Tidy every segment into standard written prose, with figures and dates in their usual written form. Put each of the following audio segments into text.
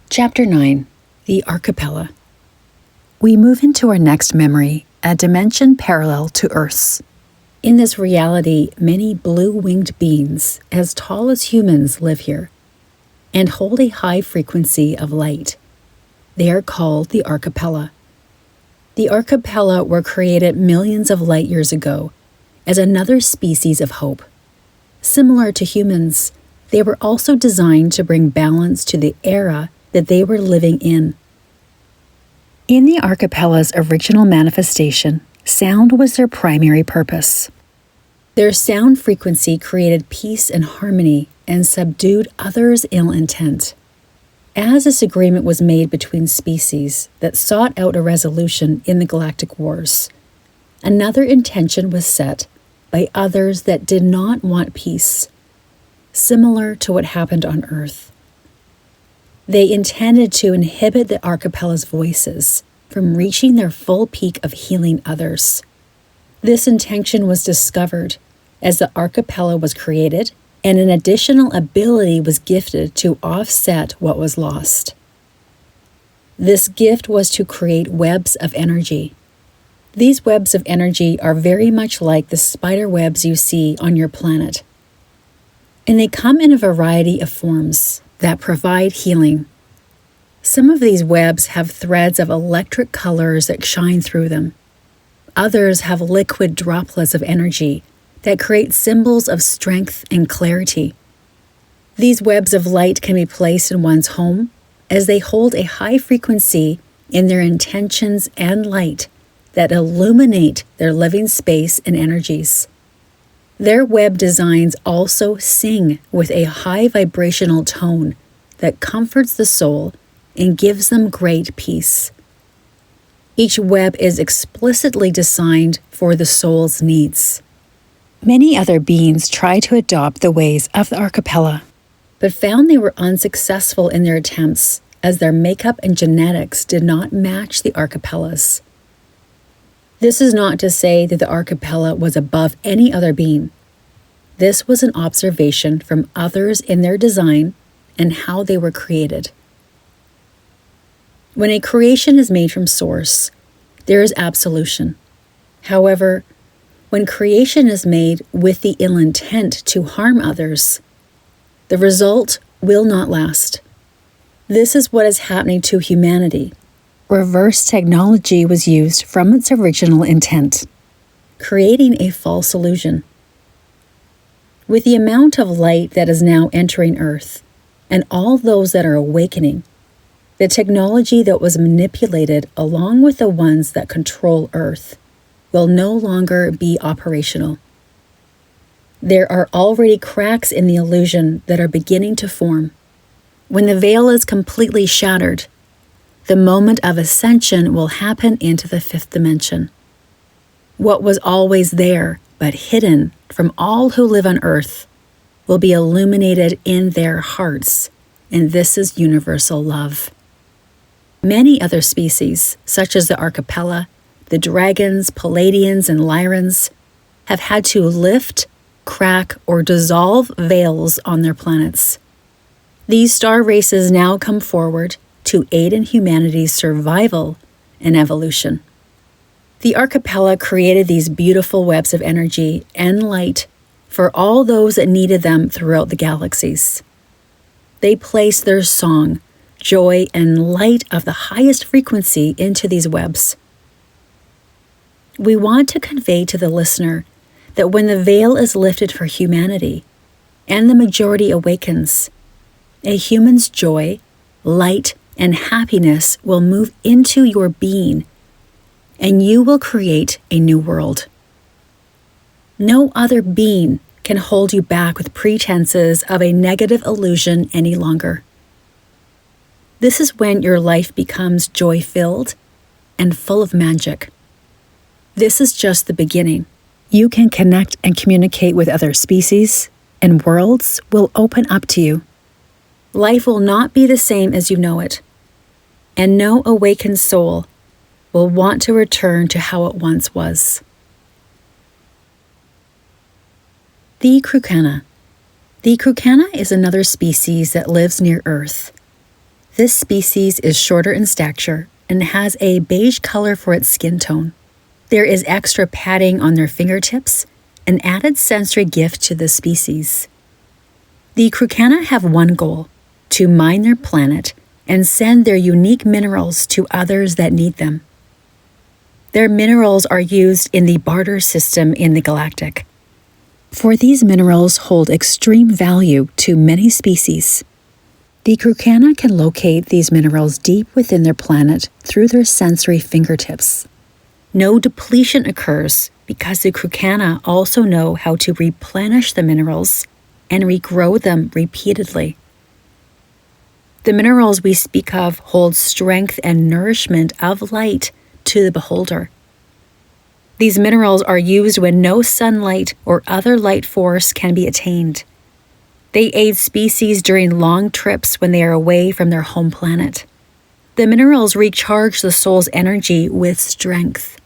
Chapter 9, the Arcapella. We move into our next memory, a dimension parallel to Earth's. In this reality, many blue-winged beings, as tall as humans, live here, and hold a high frequency of light. They are called the Arcapella. The Arcapella were created millions of light years ago as another species of hope. Similar to humans, they were also designed to bring balance to the era that they were living in. In the Arcapella's original manifestation, sound was their primary purpose. Their sound frequency created peace and harmony and subdued others' ill intent. As this agreement was made between species that sought out a resolution in the Galactic Wars, another intention was set by others that did not want peace, similar to what happened on Earth. They intended to inhibit the Arcapella's voices from reaching their full peak of healing others. This intention was discovered as the Arcapella was created, and an additional ability was gifted to offset what was lost. This gift was to create webs of energy. These webs of energy are very much like the spider webs you see on your planet, and they come in a variety of forms that provide healing. Some of these webs have threads of electric colors that shine through them. Others have liquid droplets of energy that create symbols of strength and clarity. These webs of light can be placed in one's home as they hold a high frequency in their intentions and light that illuminate their living space and energies. Their web designs also sing with a high vibrational tone that comforts the soul and gives them great peace. Each web is explicitly designed for the soul's needs. Many other beings tried to adopt the ways of the Arcapella, but found they were unsuccessful in their attempts as their makeup and genetics did not match the Arcapella's. This is not to say that the Arcapella was above any other being. This was an observation from others in their design and how they were created. When a creation is made from source, there is absolution. However, when creation is made with the ill intent to harm others, the result will not last. This is what is happening to humanity. Reverse technology was used from its original intent, creating a false illusion. With the amount of light that is now entering Earth, and all those that are awakening, the technology that was manipulated along with the ones that control Earth will no longer be operational. There are already cracks in the illusion that are beginning to form. When the veil is completely shattered, the moment of ascension will happen into the fifth dimension. What was always there, but hidden from all who live on Earth, will be illuminated in their hearts, and this is universal love. Many other species, such as the Arcapella, the dragons, Palladians, and Lyrans, have had to lift, crack, or dissolve veils on their planets. These star races now come forward to aid in humanity's survival and evolution. The Arcapella created these beautiful webs of energy and light for all those that needed them throughout the galaxies. They placed their song, joy, and light of the highest frequency into these webs. We want to convey to the listener that when the veil is lifted for humanity and the majority awakens, a human's joy, light, and happiness will move into your being, and you will create a new world. No other being can hold you back with pretenses of a negative illusion any longer. This is when your life becomes joy-filled and full of magic. This is just the beginning. You can connect and communicate with other species, and worlds will open up to you. Life will not be the same as you know it, and no awakened soul will want to return to how it once was. The Krükanna. The Krükanna is another species that lives near Earth. This species is shorter in stature and has a beige color for its skin tone. There is extra padding on their fingertips, an added sensory gift to the species. The Krükanna have one goal: to mine their planet and send their unique minerals to others that need them. Their minerals are used in the barter system in the Galactic. For these minerals hold extreme value to many species. The Krükanna can locate these minerals deep within their planet through their sensory fingertips. No depletion occurs because the Krükanna also know how to replenish the minerals and regrow them repeatedly. The minerals we speak of hold strength and nourishment of light to the beholder. These minerals are used when no sunlight or other light force can be attained. They aid species during long trips when they are away from their home planet. The minerals recharge the soul's energy with strength.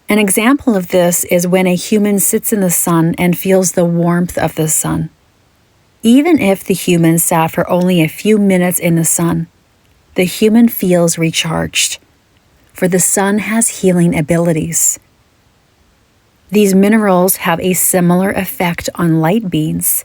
An example of this is when a human sits in the sun and feels the warmth of the sun. Even if the human sat for only a few minutes in the sun, the human feels recharged, for the sun has healing abilities. These minerals have a similar effect on light beings,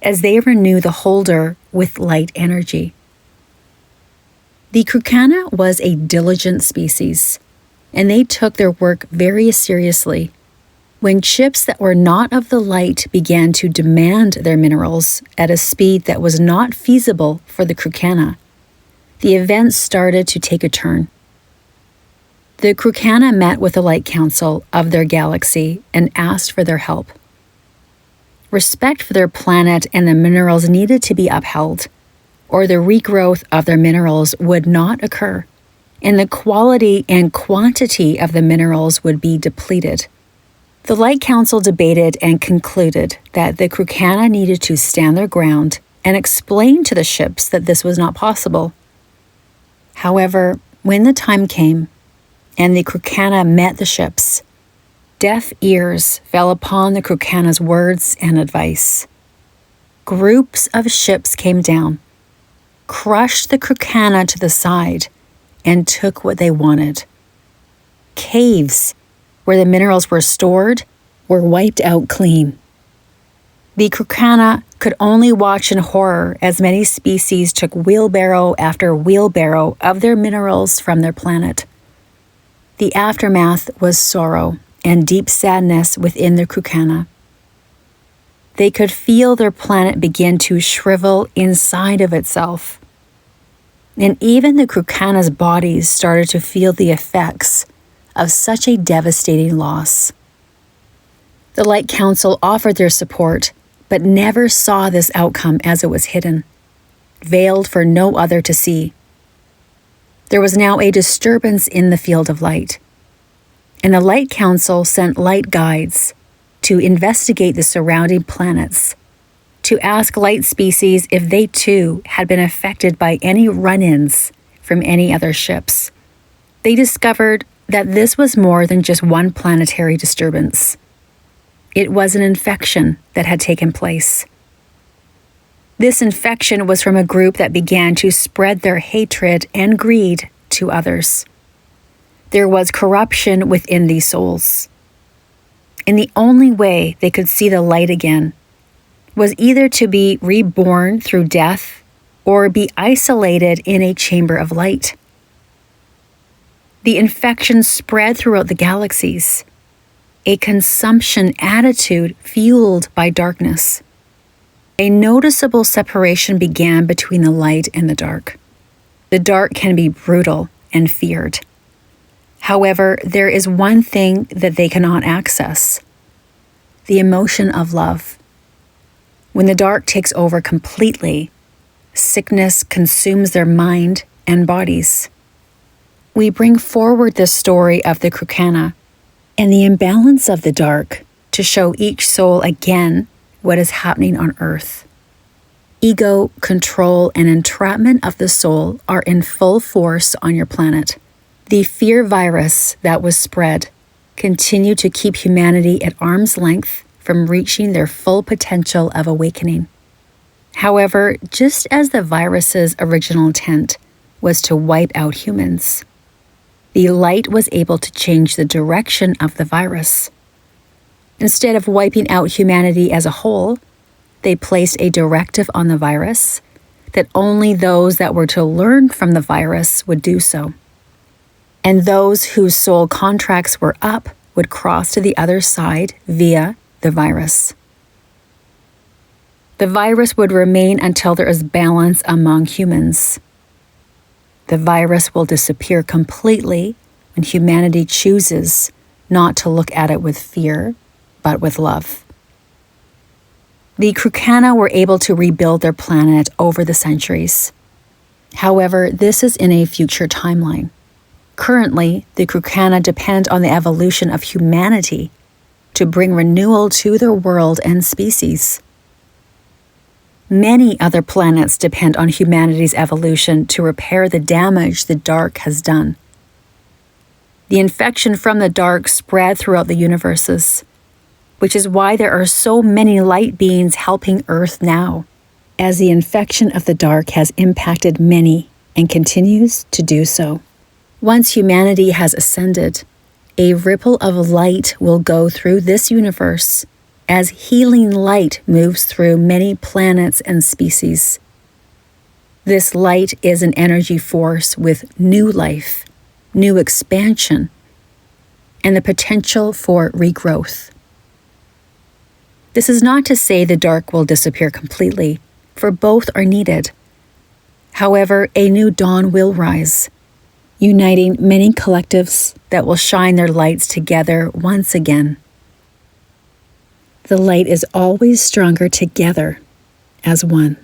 as they renew the holder with light energy. The Krükanna was a diligent species, and they took their work very seriously. When ships that were not of the light began to demand their minerals at a speed that was not feasible for the Krükanna, the events started to take a turn. The Krükanna met with the Light Council of their galaxy and asked for their help. Respect for their planet and the minerals needed to be upheld, or the regrowth of their minerals would not occur, and the quality and quantity of the minerals would be depleted. The Light Council debated and concluded that the Krükanna needed to stand their ground and explain to the ships that this was not possible. However, when the time came, and the Krükanna met the ships, deaf ears fell upon the Krükanna's words and advice. Groups of ships came down, crushed the Krükanna to the side, and took what they wanted. Caves, where the minerals were stored, were wiped out clean. The Krükanna could only watch in horror as many species took wheelbarrow after wheelbarrow of their minerals from their planet. The aftermath was sorrow and deep sadness within the Krükanna. They could feel their planet begin to shrivel inside of itself. And even the Krükanna's bodies started to feel the effects of such a devastating loss. The Light Council offered their support, but never saw this outcome as it was hidden, veiled for no other to see. There was now a disturbance in the field of light, and the Light Council sent light guides to investigate the surrounding planets, to ask light species if they too had been affected by any run-ins from any other ships. They discovered that this was more than just one planetary disturbance. It was an infection that had taken place. This infection was from a group that began to spread their hatred and greed to others. There was corruption within these souls. And the only way they could see the light again was either to be reborn through death or be isolated in a chamber of light. The infection spread throughout the galaxies, a consumption attitude fueled by darkness. A noticeable separation began between the light and the dark. The dark can be brutal and feared. However, there is one thing that they cannot access: the emotion of love. When the dark takes over completely, sickness consumes their mind and bodies. We bring forward the story of the Krükanna and the imbalance of the dark to show each soul again what is happening on Earth. Ego, control, and entrapment of the soul are in full force on your planet. The fear virus that was spread continued to keep humanity at arm's length from reaching their full potential of awakening. However, just as the virus's original intent was to wipe out humans, the light was able to change the direction of the virus. Instead of wiping out humanity as a whole, they placed a directive on the virus that only those that were to learn from the virus would do so. And those whose soul contracts were up would cross to the other side via the virus. The virus would remain until there is balance among humans. The virus will disappear completely when humanity chooses not to look at it with fear, but with love. The Krükanna were able to rebuild their planet over the centuries. However, this is in a future timeline. Currently, the Krükanna depend on the evolution of humanity to bring renewal to their world and species. Many other planets depend on humanity's evolution to repair the damage the dark has done. The infection from the dark spread throughout the universes, which is why there are so many light beings helping Earth now, as the infection of the dark has impacted many and continues to do so. Once humanity has ascended, a ripple of light will go through this universe as healing light moves through many planets and species. This light is an energy force with new life, new expansion, and the potential for regrowth. This is not to say the dark will disappear completely, for both are needed. However, a new dawn will rise, uniting many collectives that will shine their lights together once again. The light is always stronger together as one.